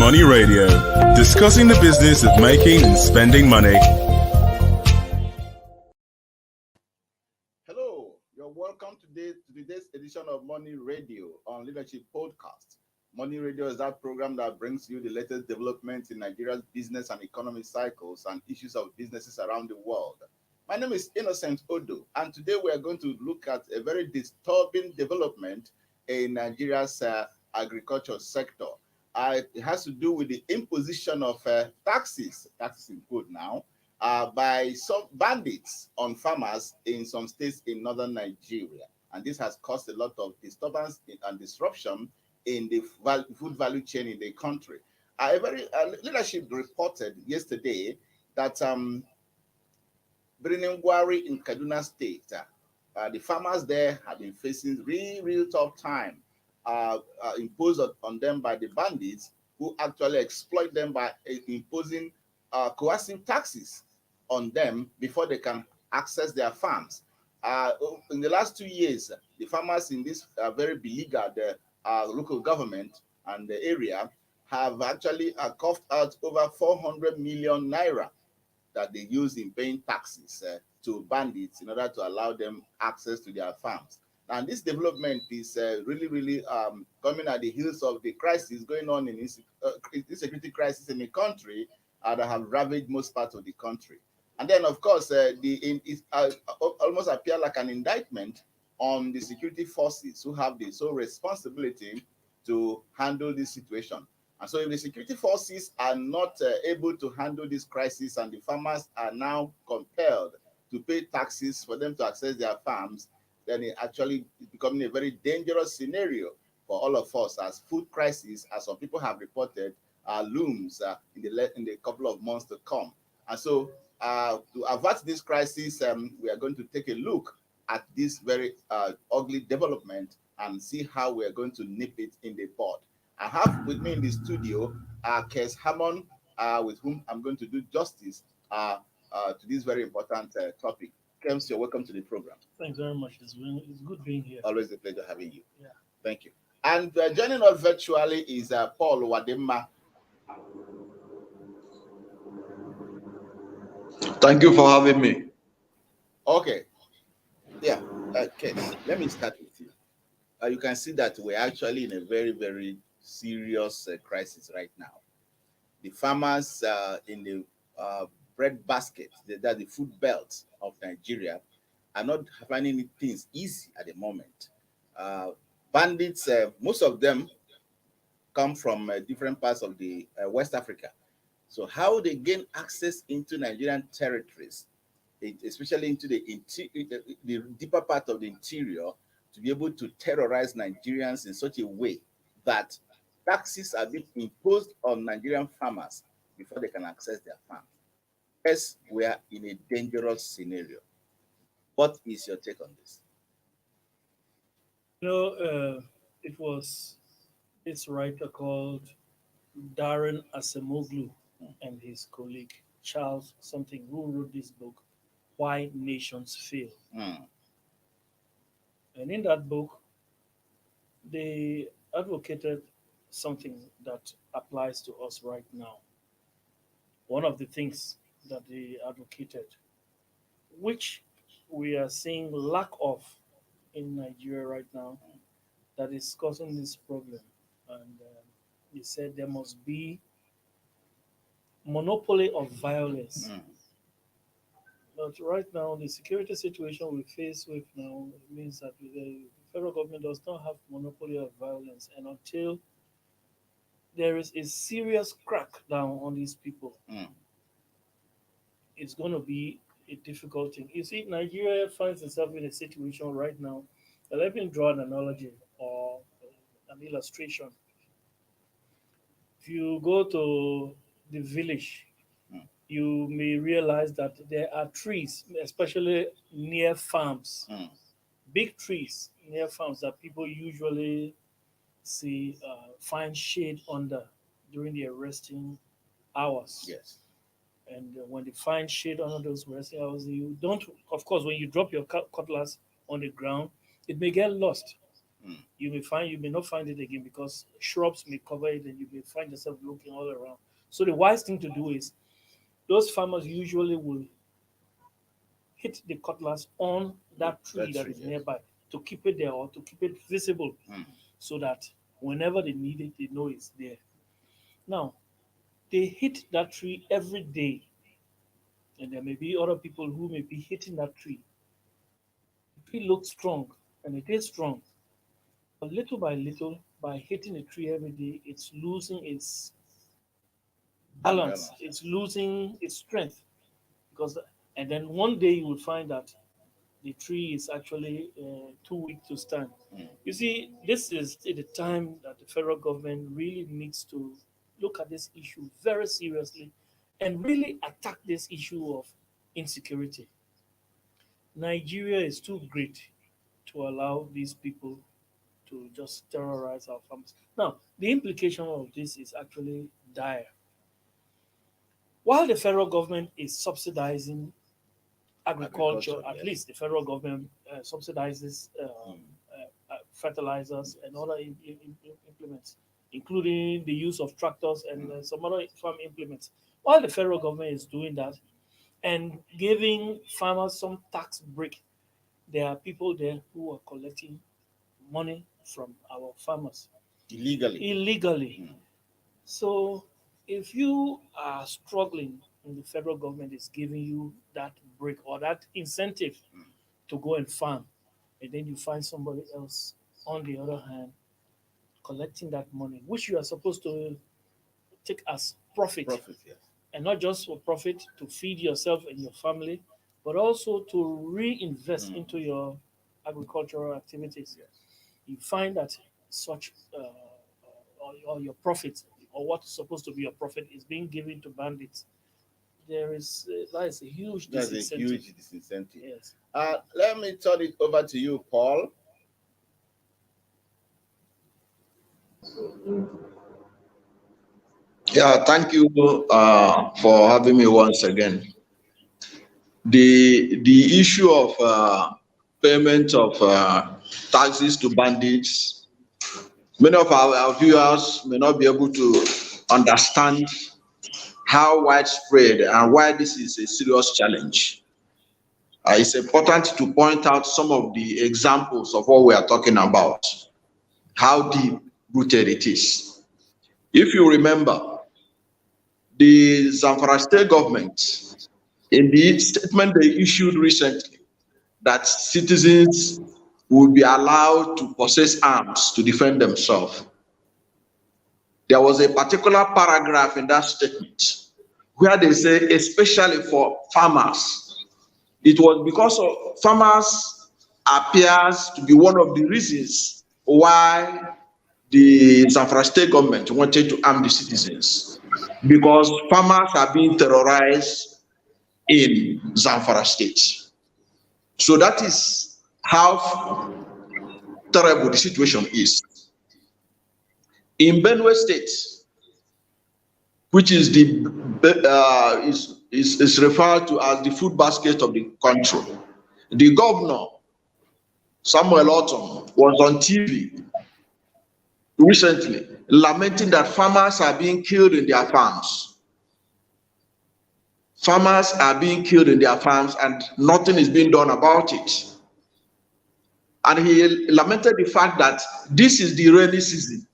Money Radio, discussing the business of making and spending money. Hello, you're welcome today to today's edition of Money Radio on Leadership Podcast. Money Radio is that program that brings you the latest developments in Nigeria's business and economic cycles and issues of businesses around the world. My name is Innocent Odo, and today we are going to look at a very disturbing development in Nigeria's agriculture sector. It has to do with the imposition of taxes in quote now, by some bandits on farmers in some states in northern Nigeria. And this has caused a lot of disturbance and disruption in the food value chain in the country. Leadership reported yesterday that Birin Gwari in Kaduna State, the farmers there have been facing real tough time imposed on them by the bandits, who actually exploit them by imposing coercive taxes on them before they can access their farms. In the last 2 years, the farmers in this very beleaguered local government and the area have actually coughed out over 400 million naira that they use in paying taxes to bandits in order to allow them access to their farms. And this development is really coming at the heels of the crisis going on in insecurity crisis in the country that have ravaged most parts of the country. And then, of course, it almost appear like an indictment on the security forces who have the sole responsibility to handle this situation. And so if the security forces are not able to handle this crisis and the farmers are now compelled to pay taxes for them to access their farms, then it actually is becoming a very dangerous scenario for all of us, as food crisis, as some people have reported, looms in the couple of months to come. And so to avert this crisis, we are going to take a look at this very ugly development and see how we are going to nip it in the bud. I have with me in the studio Kes Hammond, with whom I'm going to do justice to this very important topic. Kems, you're welcome to the program. Thanks very much. It's good being here. Always a pleasure having you. Yeah. Thank you. And joining us virtually is Paul Wadema. Thank you for having me. Okay. Yeah. Okay. Let me start with you. You can see that we're actually in a very serious crisis right now. The farmers in the bread basket, that the food belt of Nigeria, are not finding things easy at the moment. Bandits, most of them come from different parts of the West Africa. So how they gain access into Nigerian territories, especially into the deeper part of the interior, to be able to terrorize Nigerians in such a way that taxes are being imposed on Nigerian farmers before they can access their farms. Yes, we are in a dangerous scenario. What is your take on this? It was this writer called Darren Acemoglu and his colleague Charles something who wrote this book, Why Nations Fail. And in that book, they advocated something that applies to us right now. One of the things that they advocated, which we are seeing lack of in Nigeria right now, that is causing this problem. And he said there must be monopoly of violence. But right now, the security situation we face with now means that the federal government does not have monopoly of violence, and until there is a serious crackdown on these people, it's going to be a difficult thing. You see, Nigeria finds itself in a situation right now. Let me draw an analogy or an illustration. If you go to the village, you may realize that there are trees, especially near farms, big trees near farms that people usually see, find shade under during their resting hours. Yes. And when they find shade under those resting hours, you don't, of course, when you drop your cutlass on the ground, it may get lost. You may not find it again because shrubs may cover it and you may find yourself looking all around. So the wise thing to do is those farmers usually will hit the cutlass on that tree that is nearby to keep it there or to keep it visible so that whenever they need it, they know it's there. Now, they hit that tree every day, and there may be other people who may be hitting that tree. The tree looks strong, and it is strong, but little by little, by hitting the tree every day, it's losing its balance, it's losing its strength. Because, and then one day you will find that the tree is actually too weak to stand. You see, this is the time that the federal government really needs to look at this issue very seriously and really attack this issue of insecurity. Nigeria is too great to allow these people to just terrorize our farmers. Now, the implication of this is actually dire. While the federal government is subsidizing agriculture, at least the federal government subsidizes fertilizers and other implements, including the use of tractors and some other farm implements. While the federal government is doing that and giving farmers some tax break, there are people there who are collecting money from our farmers illegally. So if you are struggling and the federal government is giving you that break or that incentive to go and farm, and then you find somebody else on the other hand collecting that money, which you are supposed to take as profit, and not just for profit to feed yourself and your family, but also to reinvest into your agricultural activities. You find that such or your profit or what's supposed to be your profit is being given to bandits. That is a huge disincentive. Yes. Let me turn it over to you, Paul. Yeah, thank you for having me once again. The issue of payment of taxes to bandits, many of our viewers may not be able to understand how widespread and why this is a serious challenge. It's important to point out some of the examples of what we are talking about, how deep rooted it is. If you remember, the Zamfara state government, in the statement they issued recently, that citizens will be allowed to possess arms to defend themselves. There was a particular paragraph in that statement where they say, especially for farmers, it was because of farmers appears to be one of the reasons why the Zamfara state government wanted to arm the citizens, because farmers are being terrorized in Zamfara state. So that is how terrible the situation is. In Benue State, which is is referred to as the food basket of the country, the governor Samuel Ortom was on TV recently lamenting that farmers are being killed in their farms. Farmers are being killed in their farms and nothing is being done about it. And he lamented the fact that this is the rainy season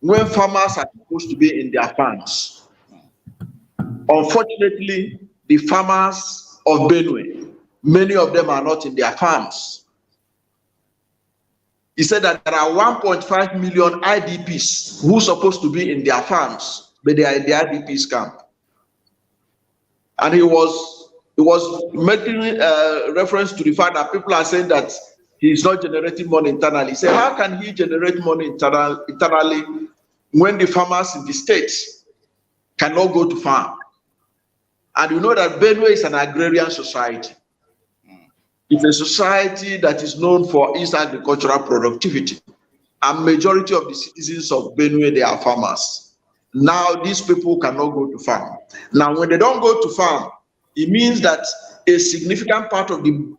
when farmers are supposed to be in their farms. Unfortunately, the farmers of Benue, many of them are not in their farms. He said that there are 1.5 million IDPs who are supposed to be in their farms, but they are in the IDPs camp. And he was making reference to the fact that people are saying that he is not generating money internally. He said, how can he generate money internally when the farmers in the state cannot go to farm? And you know that Benue is an agrarian society. It's a society that is known for its agricultural productivity. And majority of the citizens of Benue, they are farmers. Now these people cannot go to farm. Now when they don't go to farm, it means that a significant part of the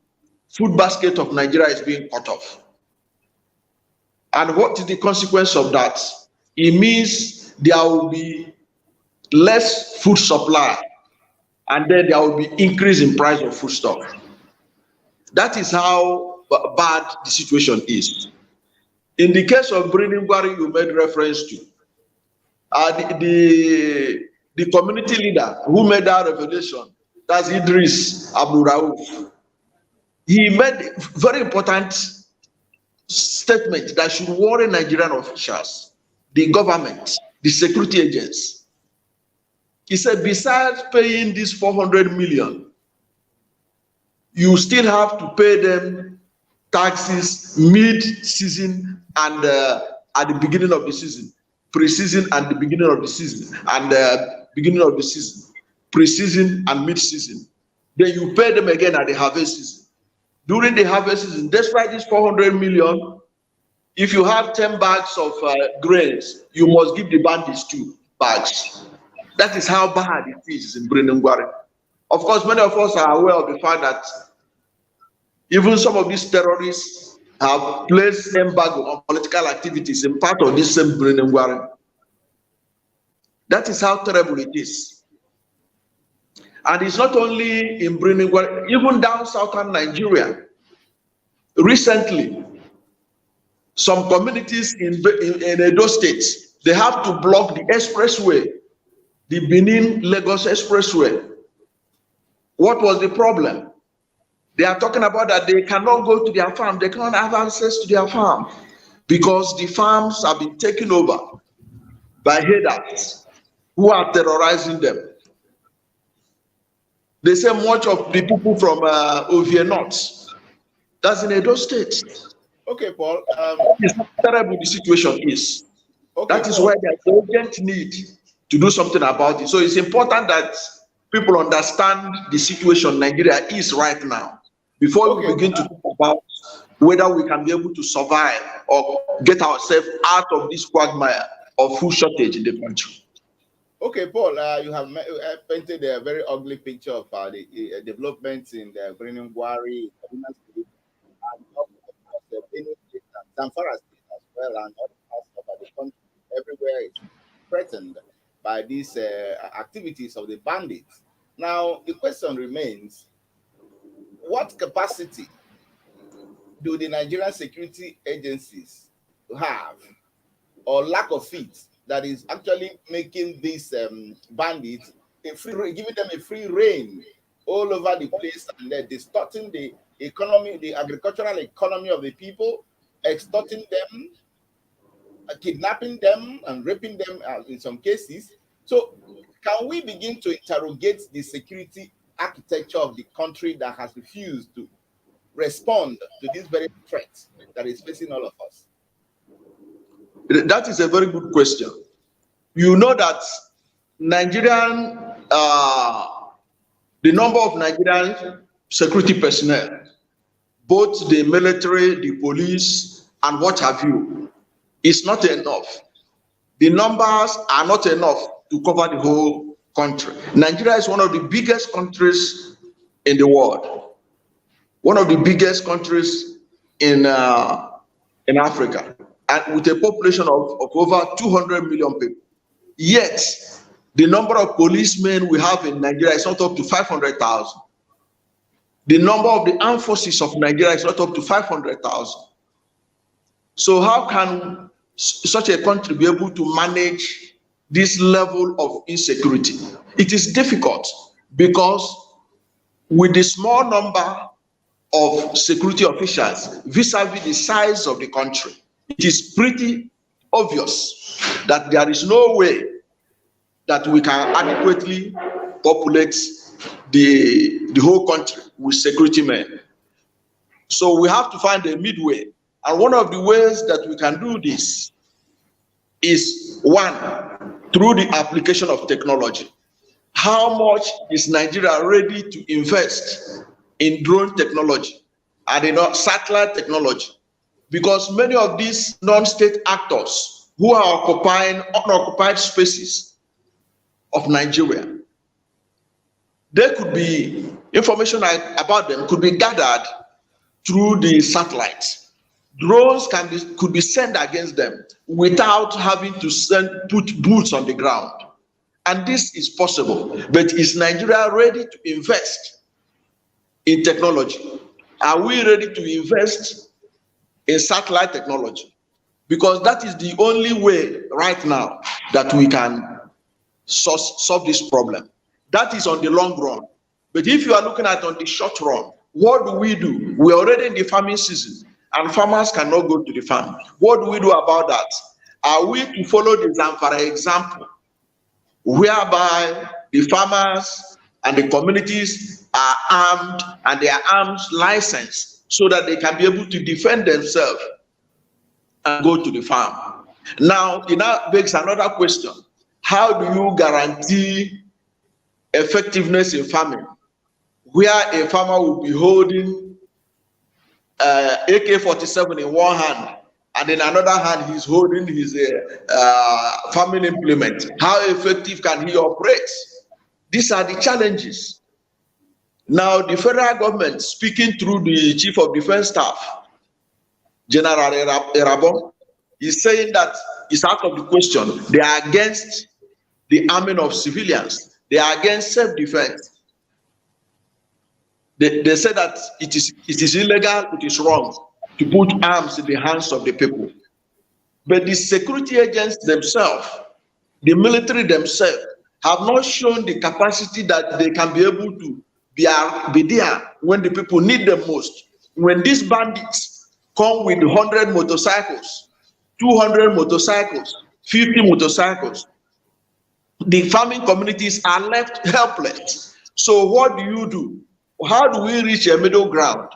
food basket of Nigeria is being cut off. And what is the consequence of that? It means there will be less food supply, and then there will be increase in price of foodstuff. That is how bad the situation is. In the case of Birin Gwari you made reference to, the community leader who made that revelation, that's Idris Abdul Rauf. He made a very important statement that should worry Nigerian officials, the government, the security agents. He said, besides paying this 400 million, you still have to pay them taxes mid-season and at the beginning of the season, pre-season and the beginning of the season, and beginning of the season, pre-season and mid-season. Then you pay them again at the harvest season. During the harvest season, despite this 400 million, if you have 10 bags of grains, you must give the bandits 2 bags. That is how bad it is in Birin Gwari. Of course, many of us are aware of the fact that even some of these terrorists have placed embargo on political activities in part of this same Birin Gwari. That is how terrible it is. And it's not only in Birin Gwari, even down southern Nigeria. Recently, some communities in Edo State, they have to block the expressway, the Benin-Lagos expressway. What was the problem? They are talking about that they cannot go to their farm, they cannot have access to their farm because the farms have been taken over by headers who are terrorizing them. They say much of the people from Ovie North, that's in Edo State. Okay, Paul. It's how terrible the situation is. Okay, that is why there's urgent need to do something about it. So it's important that people understand the situation Nigeria is right now before we begin to talk about whether we can be able to survive or get ourselves out of this quagmire of food shortage in the country. Okay, Paul, you have painted a very ugly picture of the developments in the Birin Gwari, Kaduna State, and of course the Benue State and Zamfara State as well, and other parts of the country. Everywhere is threatened by these activities of the bandits. Now, the question remains, what capacity do the Nigerian security agencies have, or lack of it, that is actually making these bandits giving them a free reign all over the place, and they're distorting the economy, the agricultural economy of the people, extorting them, kidnapping them, and raping them in some cases. So, can we begin to interrogate the security architecture of the country that has refused to respond to this very threat that is facing all of us? That is a very good question. You know that Nigerian, the number of Nigerian security personnel, both the military, the police, and what have you, is not enough. The numbers are not enough to cover the whole country. Nigeria is one of the biggest countries in the world, one of the biggest countries in Africa, and with a population of over 200 million people. Yet, the number of policemen we have in Nigeria is not up to 500,000. The number of the armed forces of Nigeria is not up to 500,000. So how can such a country be able to manage this level of insecurity? It is difficult because with the small number of security officials vis-a-vis the size of the country, it is pretty obvious that there is no way that we can adequately populate the whole country with security men. So we have to find a midway. And one of the ways that we can do this is, one, through the application of technology. How much is Nigeria ready to invest in drone technology and in satellite technology? Because many of these non-state actors who are occupying unoccupied spaces of Nigeria, there could be information about them could be gathered through the satellites. drones could be sent against them without having to put boots on the ground. And this is possible. But is Nigeria ready to invest in technology? Are we ready to invest in satellite technology? Because that is the only way right now that we can solve this problem. That is on the long run. But if you are looking at on the short run, what do? We're already in the farming season and farmers cannot go to the farm. What do we do about that? Are we to follow the Zamfara example, whereby the farmers and the communities are armed and their arms licensed so that they can be able to defend themselves and go to the farm? Now, it now begs another question. How do you guarantee effectiveness in farming, where a farmer will be holding AK-47 in one hand, and in another hand he's holding his farming implement? How effective can he operate? These are the challenges. Now, the federal government, speaking through the Chief of Defense Staff, General Erabon, is saying that it's out of the question. They are against the arming of civilians. They are against self-defense. They say that it is illegal, it is wrong to put arms in the hands of the people. But the security agents themselves, the military themselves, have not shown the capacity that they can be able to be there when the people need them most. When these bandits come with 100 motorcycles, 200 motorcycles, 50 motorcycles, the farming communities are left helpless. So what do? How do we reach a middle ground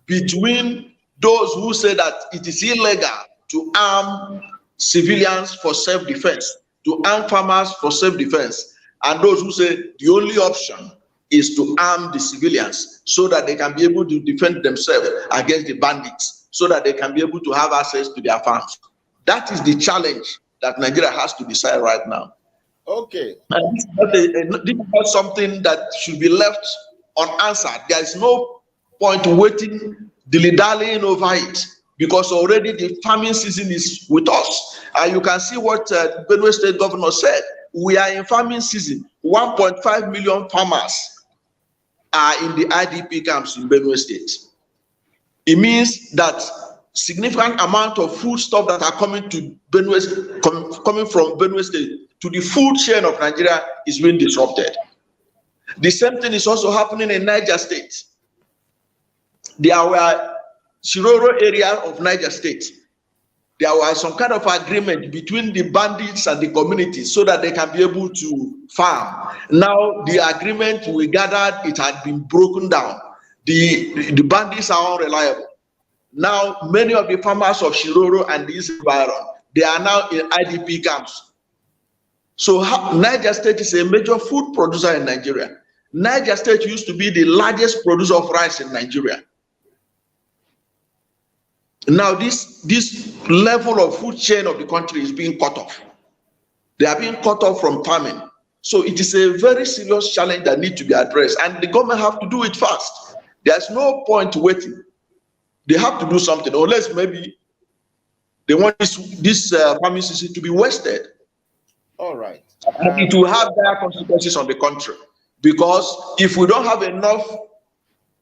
between those who say that it is illegal to arm civilians for self-defense, to arm farmers for self-defense, and those who say the only option is to arm the civilians so that they can be able to defend themselves against the bandits, so that they can be able to have access to their farms? That is the challenge that Nigeria has to decide right now. Okay. And this is not something that should be left unanswered. There is no point waiting, dilly-dallying over it, because already the farming season is with us. And you can see what Benue State Governor said. We are in farming season. 1.5 million farmers are in the IDP camps in Benue State. It means that significant amount of food stuff that are coming to coming from Benue State to the food chain of Nigeria is being disrupted. The same thing is also happening in Niger State. There were Shiroro area of Niger State. There was some kind of agreement between the bandits and the community so that they can be able to farm. Now the agreement, we gathered, it had been broken down. The bandits are unreliable. Now many of the farmers of Shiroro and this environment, they are now in IDP camps. So Niger State is a major food producer in Nigeria. Niger State used to be the largest producer of rice in Nigeria. Now this level of food chain of the country is being cut off. They are being cut off from farming. So it is a very serious challenge that needs to be addressed, and the government have to do it fast. There's no point waiting. They have to do something, unless maybe they want this farming season to be wasted. All right. And it will have dire consequences on the country, because if we don't have enough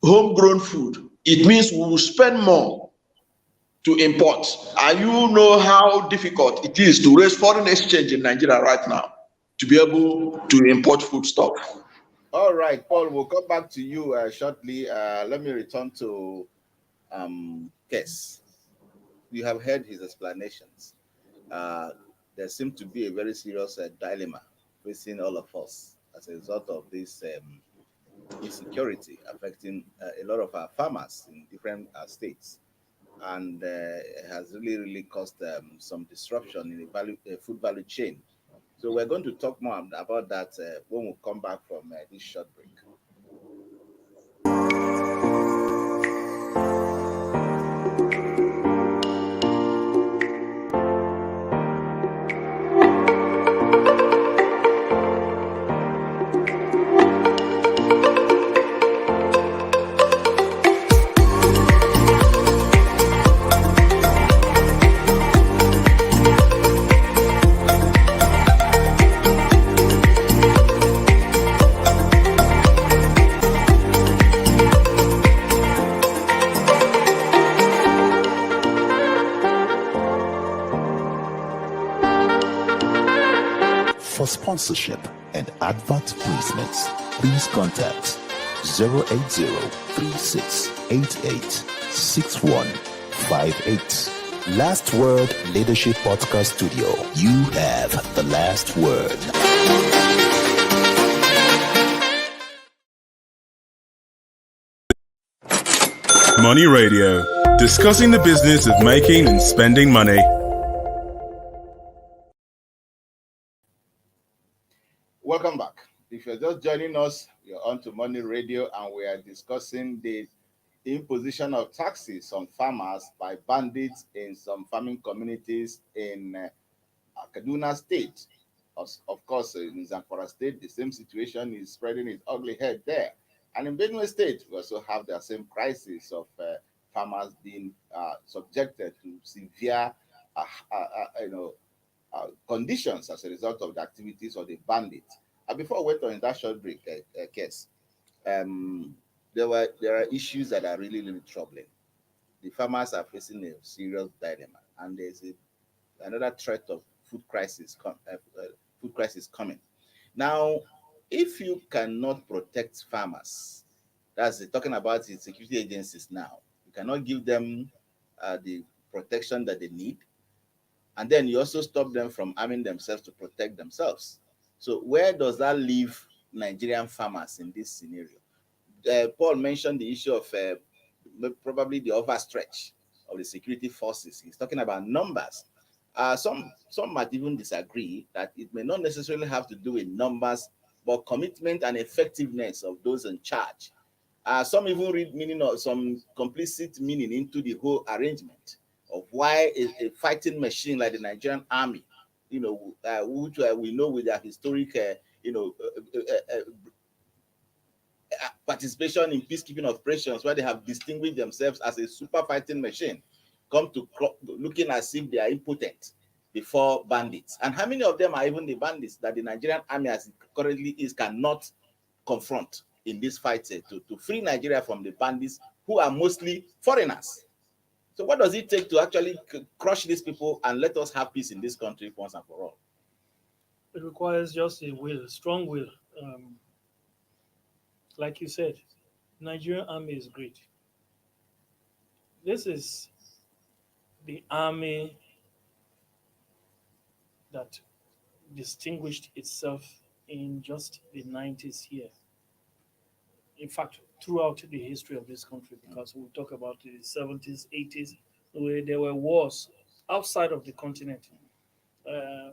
homegrown food, it means we will spend more to import. And you know how difficult it is to raise foreign exchange in Nigeria right now to be able to import food stuff. All right, Paul, we'll come back to you shortly. Let me return to Kes. You have heard his explanations. There seems to be a very serious dilemma facing all of us as a result of this insecurity affecting a lot of our farmers in different states, and it has really caused some disruption in the food value chain. So we're going to talk more about that when we come back from this short break. sponsorship, and advert placements, please contact 080-3688-6158. Last Word Leadership Podcast Studio. You have the last word. Money Radio, discussing the business of making and spending money. Welcome back. If you're just joining us, you're on to Money Radio, and we are discussing the imposition of taxes on farmers by bandits in some farming communities in Kaduna State. Of course, in Zamfara State, the same situation is spreading its ugly head there. And in Benue State, we also have the same crisis of farmers being subjected to severe, conditions as a result of the activities of the bandits. And before we went on that short break, Kes, there are issues that are really, really troubling. The farmers are facing a serious dilemma, and there's another threat of food crisis coming. Now, if you cannot protect farmers, that's talking about the security agencies now, you cannot give them the protection that they need, and then you also stop them from arming themselves to protect themselves. So where does that leave Nigerian farmers in this scenario? Paul mentioned the issue of probably the overstretch of the security forces. He's talking about numbers. Some might even disagree that it may not necessarily have to do with numbers, but commitment and effectiveness of those in charge. Some even read meaning or some complicit meaning into the whole arrangement of why a fighting machine like the Nigerian army, which we know with their historic, participation in peacekeeping operations, where they have distinguished themselves as a super fighting machine, come to looking as if they are impotent before bandits. And how many of them are even the bandits that the Nigerian army as it currently is cannot confront in this fight to free Nigeria from the bandits who are mostly foreigners? So what does it take to actually crush these people and let us have peace in this country once and for all? It requires just a will, strong will. Like you said, Nigerian army is great. This is the army that distinguished itself in just the 90s here. In fact, throughout the history of this country, because we talk about the 70s, 80s, where there were wars outside of the continent,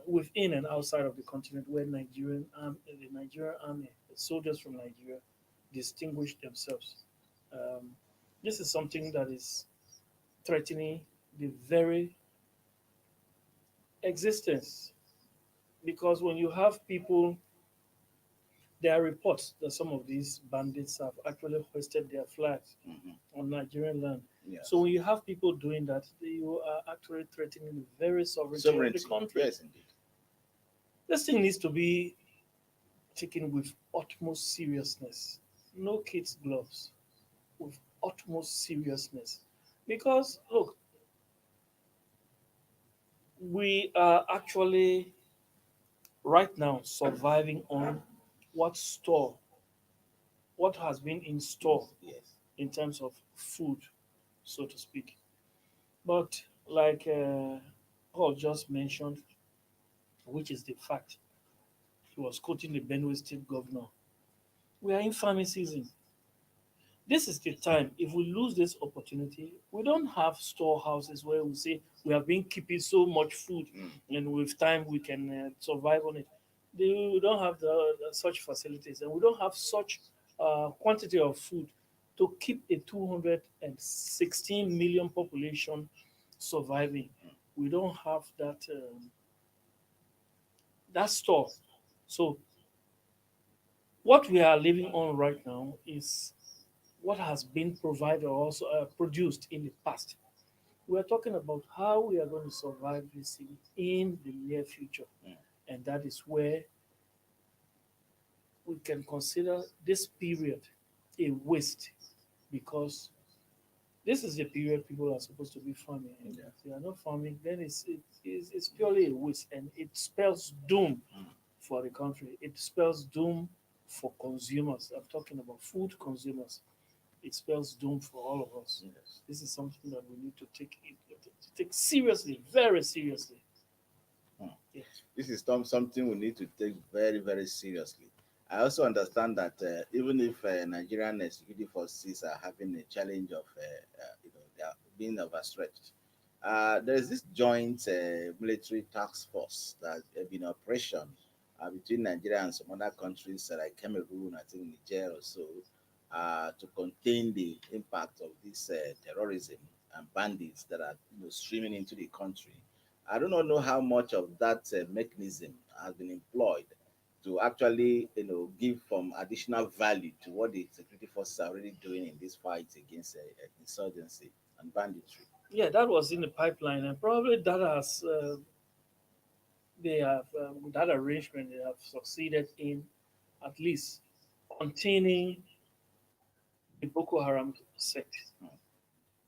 within and outside of the continent, where the Nigerian army, the soldiers from Nigeria, distinguished themselves. This is something that is threatening the very existence, because when you have people, there are reports that some of these bandits have actually hoisted their flags on Nigerian land. Yes. So when you have people doing that, you are actually threatening the very sovereignty of the country. Yes, indeed. This thing needs to be taken with utmost seriousness. No kids' gloves, with utmost seriousness. Because, look, we are actually right now surviving on what has been in store in terms of food, so to speak. But like Paul just mentioned, which is the fact, he was quoting the Benue State governor. We are in farming season. This is the time. If we lose this opportunity, we don't have storehouses where we say we have been keeping so much food, and with time we can survive on it. We don't have such facilities, and we don't have such quantity of food to keep a 216 million population surviving. We don't have that store. So what we are living on right now is what has been provided or also produced in the past. We are talking about how we are going to survive this in the near future. And that is where we can consider this period a waste, because this is the period people are supposed to be farming. And if they are not farming, then it's purely a waste, and it spells doom for the country. It spells doom for consumers. I'm talking about food consumers. It spells doom for all of us. Yes. This is something that we need to take seriously, very seriously. Hmm. Yes. This is something we need to take very, very seriously. I also understand that even if Nigerian security forces are having a challenge of, they are being overstretched, there is this joint military task force that has been in operation between Nigeria and some other countries like Cameroon, I think Niger or so, to contain the impact of this terrorism and bandits that are streaming into the country. I do not know how much of that mechanism has been employed to actually, give some additional value to what the security forces are already doing in this fight against insurgency and banditry. Yeah, that was in the pipeline, and probably that has they have with that arrangement they have succeeded in at least containing the Boko Haram sect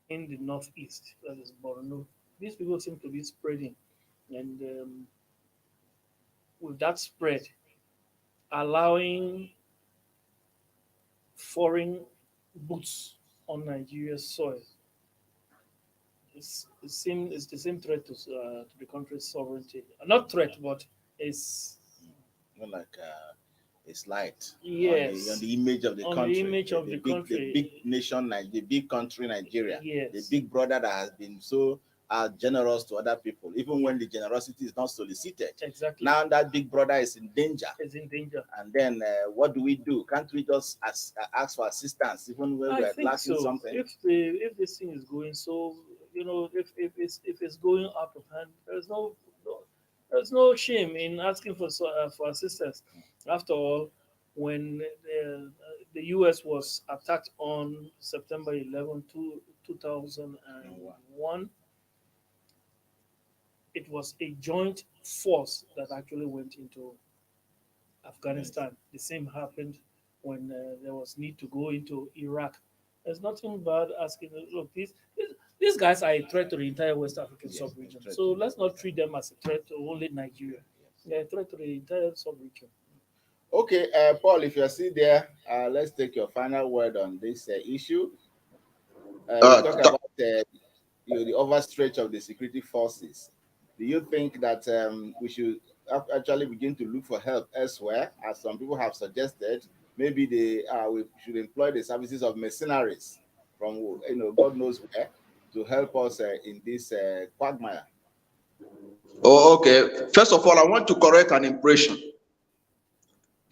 in the northeast, that is Borno. These people seem to be spreading, and with that spread, allowing foreign boots on Nigeria's soil. It's the same threat to the country's sovereignty. Not threat, but it's Not like a slight yes on the image of the on country. the image of the big, country. the big nation, the big country, Nigeria. Yes. The big brother that has been so generous to other people, even when the generosity is not solicited. Exactly. Now that big brother is in danger. Is in danger. And then what do we do? Can't we just ask for assistance even when I we're think lacking so. something? If this thing is going so, if it's going out of hand, there's no shame in asking for assistance. After all, when the U.S. was attacked on September 11, 2001, it was a joint force that actually went into Afghanistan. The same happened when there was need to go into Iraq. There's nothing bad asking. Look, these guys are a threat to the entire West African Yes, sub-region. a threat So to let's the not West treat them as a threat to only Nigeria. They're a threat to the entire sub-region. Okay, Paul, if you're still there, let's take your final word on this issue. We talk about the overstretch of the security forces. Do you think that we should actually begin to look for help elsewhere, as some people have suggested? Maybe we should employ the services of mercenaries from God knows where to help us in this quagmire. Oh, okay. First of all, I want to correct an impression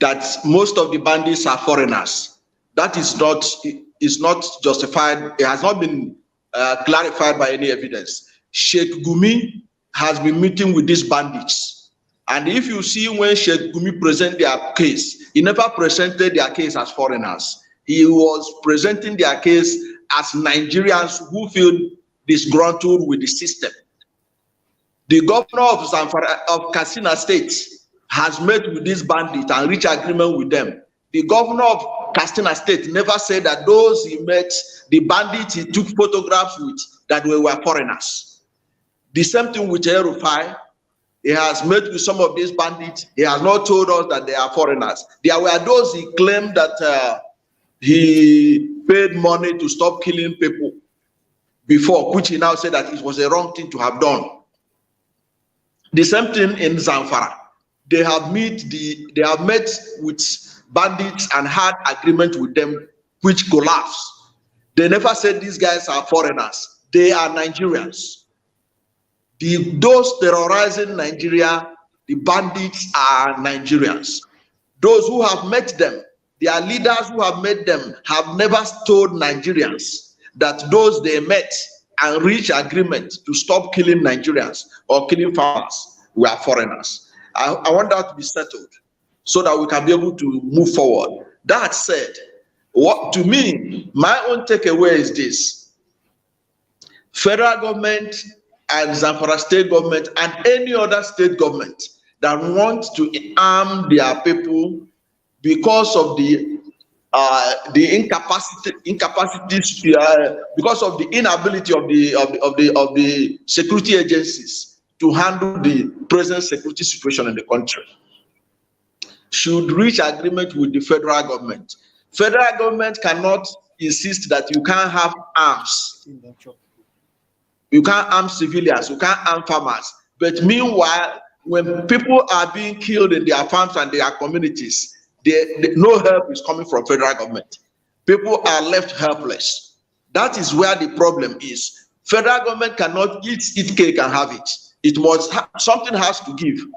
that most of the bandits are foreigners. That is not justified. It has not been clarified by any evidence. Sheikh Gumi has been meeting with these bandits. And if you see when Sheikh Gumi presented their case, he never presented their case as foreigners. He was presenting their case as Nigerians who feel disgruntled with the system. The governor of Katsina State has met with these bandits and reached agreement with them. The governor of Katsina State never said that those he met, the bandits he took photographs with, that they were foreigners. The same thing with El-Rufai. He has met with some of these bandits. He has not told us that they are foreigners. There were those he claimed that he paid money to stop killing people before, which he now said that it was a wrong thing to have done. The same thing in Zamfara. They have met with bandits and had agreement with them, which collapsed. They never said these guys are foreigners. They are Nigerians. Those terrorizing Nigeria, the bandits are Nigerians. Those who have met them, their leaders who have met them, have never told Nigerians that those they met and reached agreement to stop killing Nigerians or killing farmers were foreigners. I want that to be settled so that we can be able to move forward. That said, what to me, my own takeaway is this: federal government and Zamfara state government and any other state government that wants to arm their people because of the incapacity because of the inability of the security agencies to handle the present security situation in the country. should reach agreement with the federal government. Federal government cannot insist that you can't have arms. You can't arm civilians, you can't arm farmers. But meanwhile, when people are being killed in their farms and their communities, no help is coming from federal government. People are left helpless. That is where the problem is. Federal government cannot eat cake and have it. It must something has to give.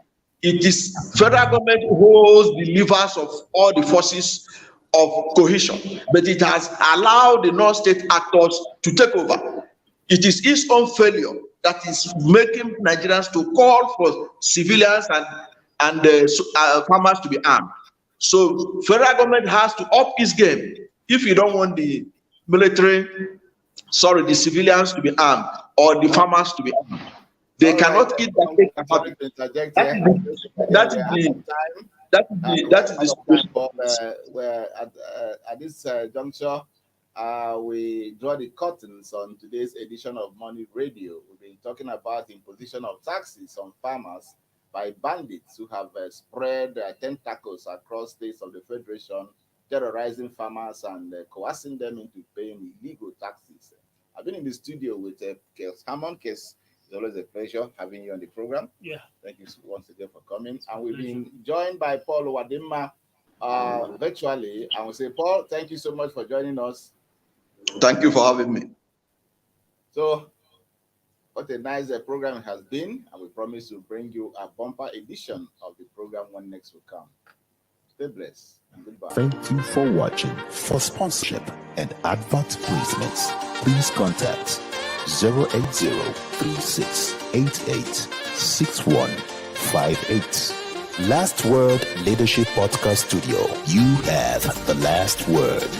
It is federal government who holds the levers of all the forces of cohesion, but it has allowed the non-state actors to take over. It is its own failure that is making Nigerians to call for civilians and farmers to be armed. So federal government has to up its game if you don't want the civilians to be armed or the farmers to be armed. They cannot eat that cake and have it. That is the situation. At this juncture, we draw the curtains on today's edition of Money Radio. We've been talking about imposition of taxes on farmers by bandits who have spread tentacles across states of the Federation, terrorizing farmers and coercing them into paying illegal taxes. I've been in the studio with Kes Hammond. Kes, it's always a pleasure having you on the program. Yeah. Thank you once again for coming. And we've been joined by Paul Wadima virtually. I will say, Paul, thank you so much for joining us. Thank you for having me. So, what a nice program it has been, and we promise to bring you a bumper edition of the program when next will come. Stay blessed and goodbye. Thank you for watching. For sponsorship and advert placements, please contact 080-3688-6158. Last Word Leadership Podcast Studio. You have the last word.